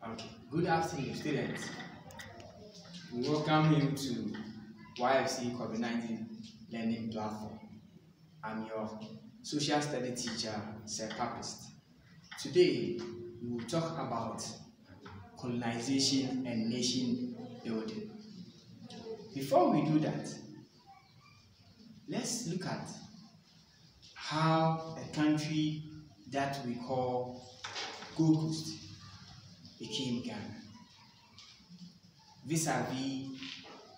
Okay, good afternoon, students. We welcome you to YFC COVID-19 Learning Platform. I'm your social study teacher, Sir Papist. Today, we will talk about colonization and nation building. Before we do that, let's look at how a country that we call Gold Coast became Ghana, vis-a-vis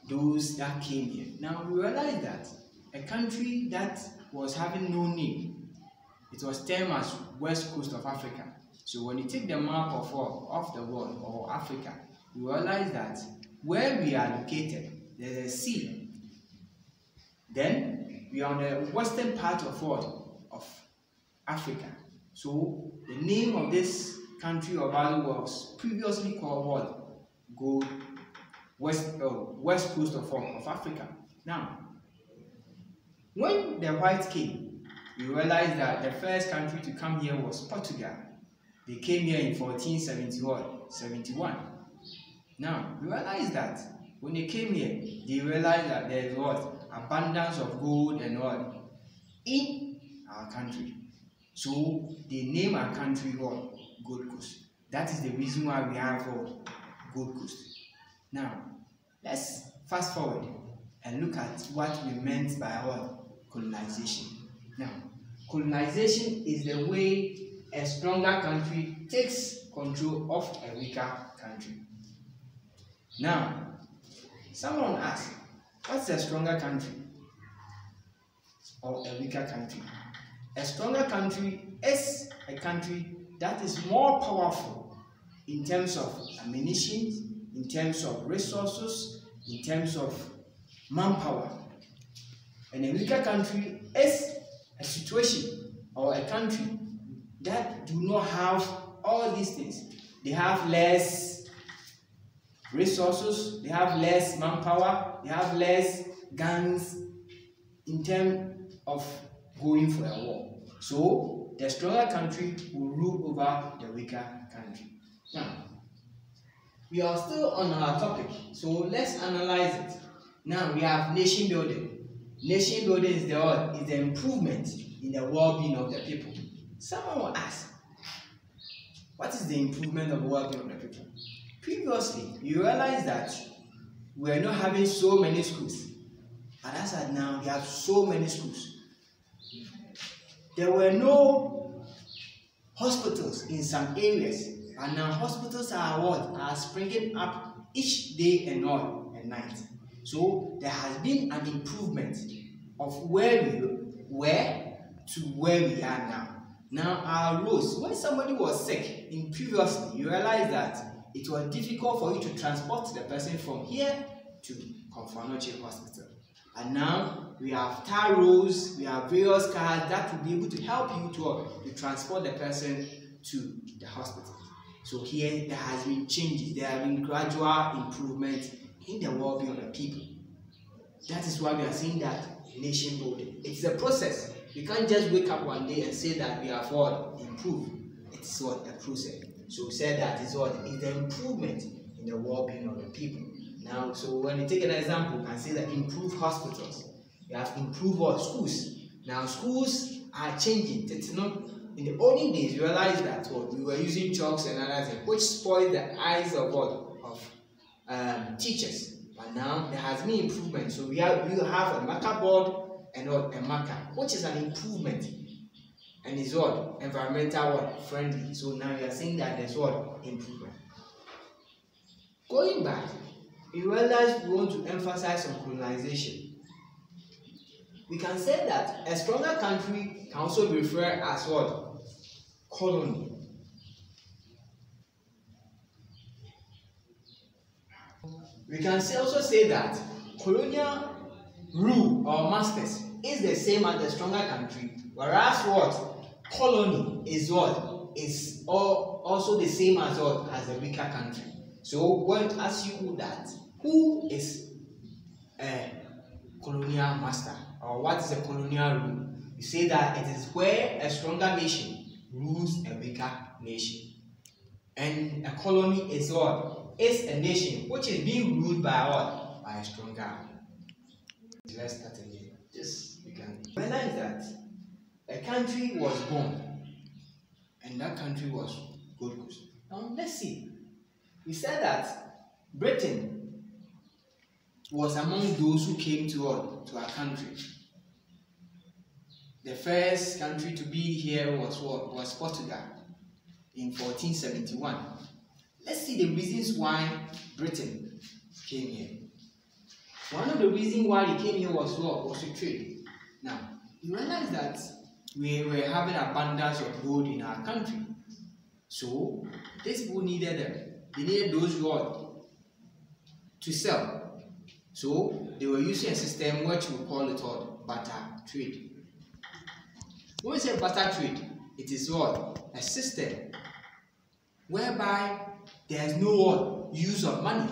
those that came here. Now we realize that a country that was having no name, it was termed as West Coast of Africa. So when you take the map of the world or Africa, you realize that where we are located, there's a sea. Then we are on the western part of Africa. So the name of this country or valley was previously called what? West Coast of Africa. Now, when the whites came, we realized that the first country to come here was Portugal. They came here in 1471. Now, we realized that when they came here, they realized that there is what? Abundance of gold and oil in our country. So they name our country what? Gold Coast. That is the reason why we have what? Gold Coast. Now, let's fast forward and look at what we meant by what? Colonization. Now, colonization is the way a stronger country takes control of a weaker country. Now, someone asked, what's a stronger country or a weaker country? A stronger country is a country that is more powerful in terms of ammunition, in terms of resources, in terms of manpower. And a weaker country is a situation or a country that do not have all these things. They have less resources, they have less manpower, they have less guns in terms of going for a war. So the stronger country will rule over the weaker country. Now, we are still on our topic, so let's analyze it. Now we have nation building. Nation building is the improvement in the well-being of the people. Someone will ask, what is the improvement of the well-being of the people? Previously, you realize that we are not having so many schools, but as of now, we have so many schools. There were no hospitals in some areas, and now hospitals are springing up each day and night. So there has been an improvement of where we were to where we are now. Now our roads, when somebody was sick in previously, you realize that it was difficult for you to transport the person from here to Komfo-Anokye Hospital. And now we have tar roads, we have various cars that will be able to help you to transport the person to the hospital. So here there has been changes, there have been gradual improvement in the well-being of the people. That is why we are saying that nation building. It's a process. You can't just wake up one day and say that we have improved. It's a process. So we said that is the improvement in the well-being of the people. Now, so when you take an example, you can say that improve hospitals. You have improved schools. Now schools are changing. It's not in the olden days. You realize that we were using chalks and other things, which spoiled the eyes of teachers. But now there has been improvement. So we have a marker board and a marker, which is an improvement, and is environmental friendly. So now we are saying that there's improvement. Going back, you realize we want to emphasize on colonization. We can say that a stronger country can also be referred as colony. We can also say that colonial rule or masters is the same as the stronger country, whereas colony is also the same as the weaker country. So when I ask you that, who is a colonial master or what is a colonial rule? You say that it is where a stronger nation rules a weaker nation. And a colony is what? Is a nation which is being ruled by what? By a strong guy. Let's start again. Just you can realize that a country was born, and that country was Gold Coast. Now let's see. We said that Britain was among those who came to our country. The first country to be here was what? Was Portugal in 1471. Let's see the reasons why Britain came here. One of the reasons why they came here was what? Was to trade. Now, you realize that we were having abundance of gold in our country. So, these people needed them. They needed those gold to sell. So, they were using a system which we call it what? Barter trade. When we say barter trade, it is what? A system whereby there is no what? Use of money,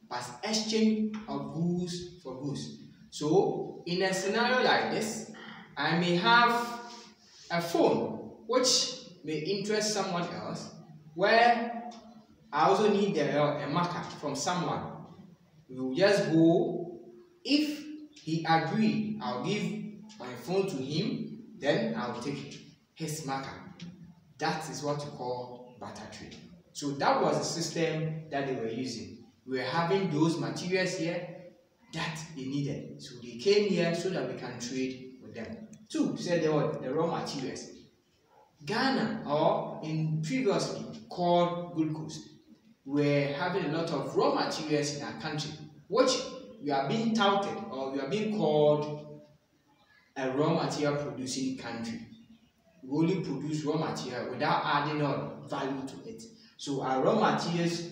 but exchange of goods for goods. So, in a scenario like this, I may have a phone which may interest someone else, where I also need a marker from someone. We will just go. If he agrees, I'll give my phone to him, then I'll take his marker. That is what you call barter trade. So that was the system that they were using. We were having those materials here that they needed. So they came here so that we can trade with them. Two, said the raw materials. Ghana, or in previously called Gold Coast, were having a lot of raw materials in our country, which we are being touted, or we are being called a raw material producing country. We only produce raw material without adding on value to it. So our raw materials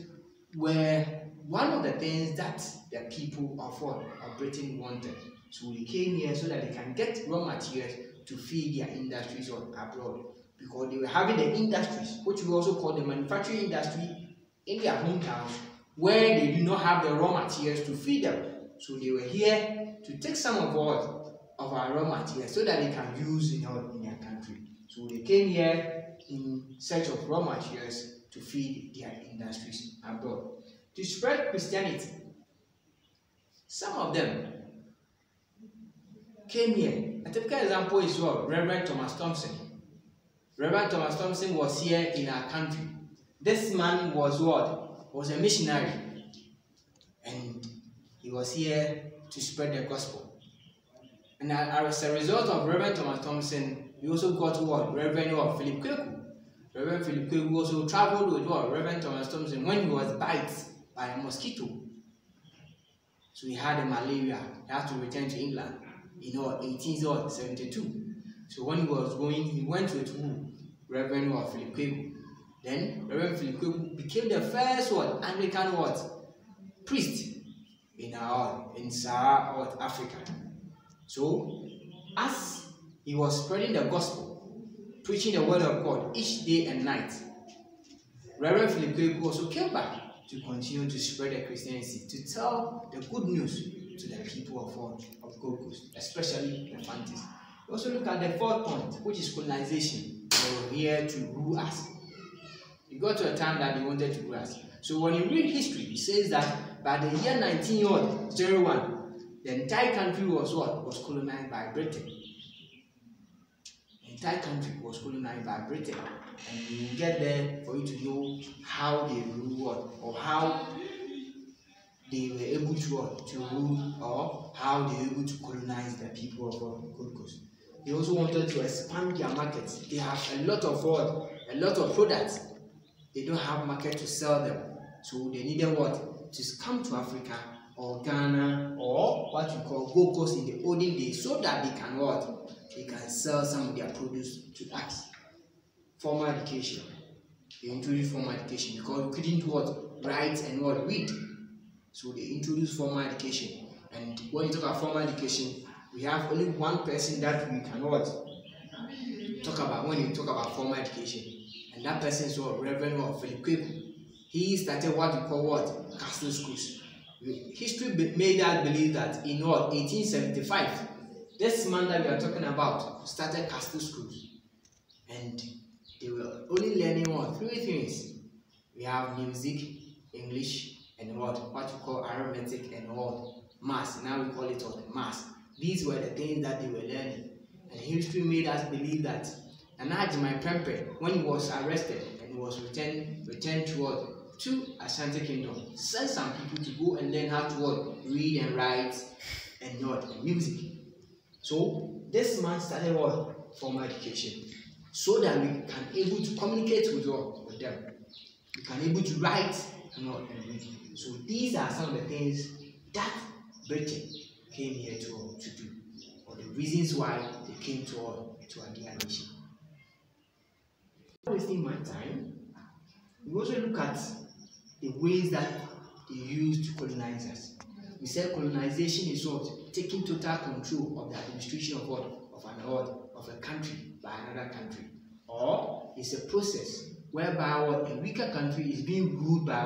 were one of the things that the people of Britain wanted. So they came here so that they can get raw materials to feed their industries abroad, because they were having the industries, which we also call the manufacturing industry, in their hometowns, where they do not have the raw materials to feed them. So they were here to take some of our raw materials so that they can use in their country. So they came here in search of raw materials to feed their industries abroad. To spread Christianity, some of them came here. A typical example is Reverend Thomas Thompson. Reverend Thomas Thompson was here in our country. This man was what? Was a missionary. And he was here to spread the gospel. And as a result of Reverend Thomas Thompson, we also got what? Reverend Philip Kweku. Reverend Philip Kweku also traveled with Reverend Thomas Thompson when he was bitten by a mosquito. So he had a malaria. He had to return to England in 1872. So when he was going, he went with who? Reverend Philip Kweku. Then Reverend Philip Kweku became the first Anglican priest in Sahara Africa. So as he was spreading the gospel, preaching the word of God each day and night, Reverend Philip Kweku also came back to continue to spread the Christianity, to tell the good news to the people of Gold Coast, especially the Fantis. We also look at the fourth point, which is colonization. They were here to rule us. It got to a time that they wanted to rule us. So when you read history, it says that by the year 1901, the entire country was colonized by Britain. The entire country was colonized by Britain. And you will get there for you to know how they ruled or how they were able to rule, or how they were able to colonize the people of Gold Coast. They also wanted to expand their markets. They have a lot of products. They don't have market to sell them. So they needed to come to Africa or Ghana or what you call Gold Coast in the olden days, so that they can They can sell some of their produce to us. Formal education. They introduced formal education because we couldn't write and read. So they introduced formal education. And when you talk about formal education, we have only one person that we can talk about when you talk about formal education. And that person is Reverend Philip Kweku. He started what we call castle schools. History made us believe that in 1875, this man that we are talking about started castle schools. And they were only learning three things. We have music, English, and what you call arithmetic and what maths. Now we call it what maths. These were the things that they were learning, and history made us believe that Nana Prempeh, when he was arrested and he was returned to Ashanti Kingdom, sent some people to go and learn how to read and write and music. So this man started formal education, so that we can able to communicate with them. We can able to write and read. So these are some of the things that Britain came here to do, or the reasons why they came to our dear nation. Not wasting my time, we also look at the ways that they used to colonize us. We said colonization is what? Taking total control of the administration of what? Of a country by another country. Or it's a process whereby a weaker country is being ruled by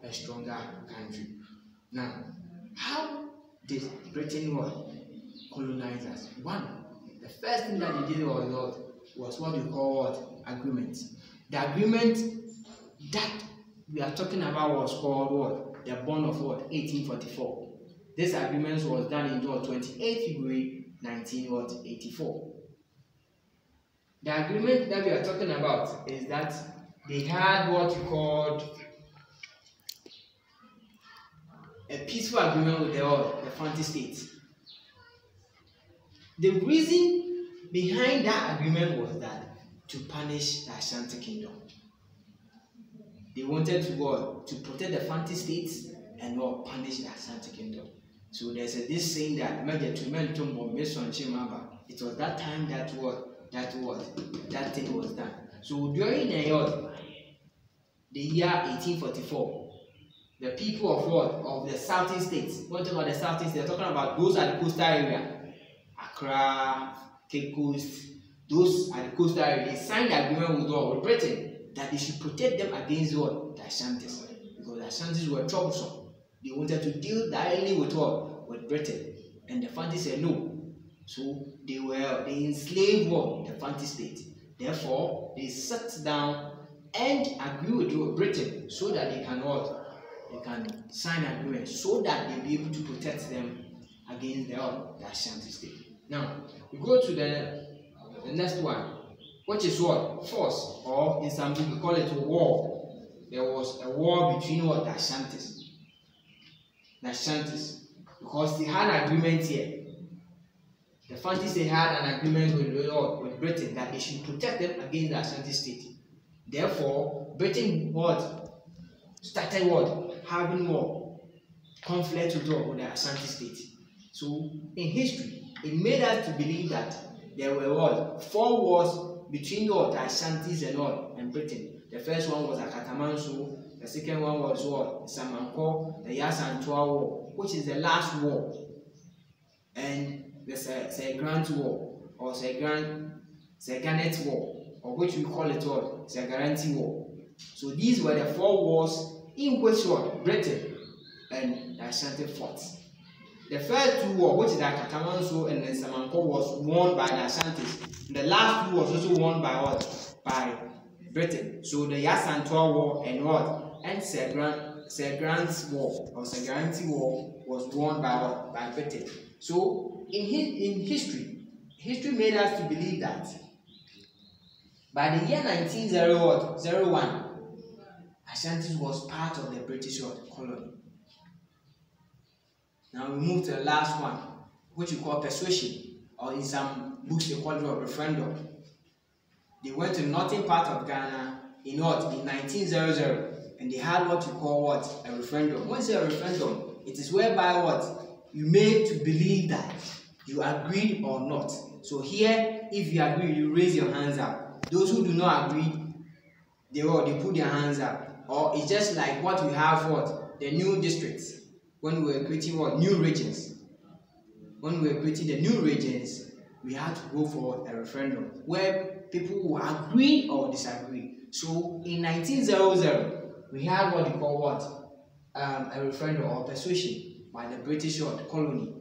a stronger country. Now, how did Britain colonize us? One, the first thing that they did was what we call agreement. The agreement that we are talking about was called the Bond of 1844. This agreement was done in 28 February 1984. The agreement that we are talking about is that they had what you called a peaceful agreement with the Fanti state. The reason behind that agreement was that to punish the Ashanti Kingdom. They wanted to protect the Fanti states and punish the Ashanti Kingdom. So there's this saying that it was that time that thing was done. So during the year 1844, the people of the southern states, what about the southern states? They're talking about those are the coastal area, Accra, Cape Coast. Those are the coastal area. They signed the agreement with Britain that they should protect them against the Ashantis, because the Ashantis were troublesome. They wanted to deal directly with Britain, and the Fanti said no. So they enslaved the Fanti state. Therefore, they sat down and agreed with Britain so that they can sign an agreement so that they'll be able to protect them against the Ashanti state. Now we go to the next one, which is force, or in some people we call it a war. There was a war between the Ashantis. Because they had an agreement here. The Fantis had an agreement with Britain that they should protect them against the Ashanti state. Therefore, Britain started having more conflict with the Ashanti state. So in history, it made us to believe that there were 4 wars between the Ashantis and Britain. The first one was Akatamanso. The second one was Samanko, the Yasantua War, which is the last war, and the Segrant War, or Seganet War, or which we call it Segaranti War. So these were the 4 wars in which Britain and the Ashanti fought. The first 2 wars, which is the Katamanso and the Samanko, was won by the Ashantis. The last 2 was also won by Britain. So the Yasantua War and Segrant's War or Segaranti War was won by Britain. So in history made us to believe that by the year 1901, Ashanti was part of the British colony. Now we move to the last one, which we call persuasion, or in some books they call it a referendum. They went to the northern part of Ghana in 1900, and they had what you call a referendum. What is a referendum? It is whereby you made to believe that you agreed or not. So here, if you agree, you raise your hands up. Those who do not agree, they put their hands up. Or it's just like what we have the new districts. When we were creating new regions. When we were creating the new regions, we had to go for a referendum where people will agree or disagree. So in 1900, we had what they call a referendum or persuasion by the British colony,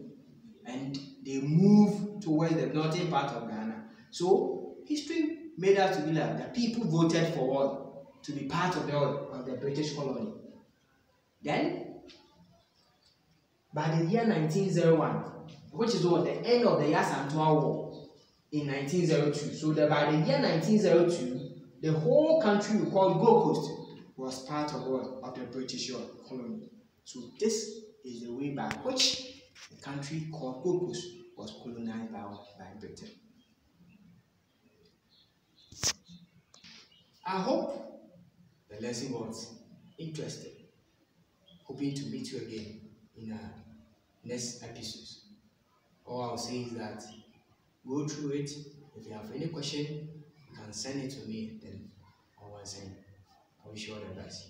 and they moved towards the northern part of Ghana. So history made us to believe that people voted for to be part of the British colony. Then, by the year 1901, which is what the end of the Yasantua War in 1902. So that by the year 1902, the whole country we call Gold Coast was part of the British colony. So this is the way by which the country called Gold Coast was colonized by Britain. I hope the lesson was interesting. Hoping to meet you again in our next episodes. All I'll say is that go through it. If you have any question, you can send it to me, then I will send. I wish you all the best.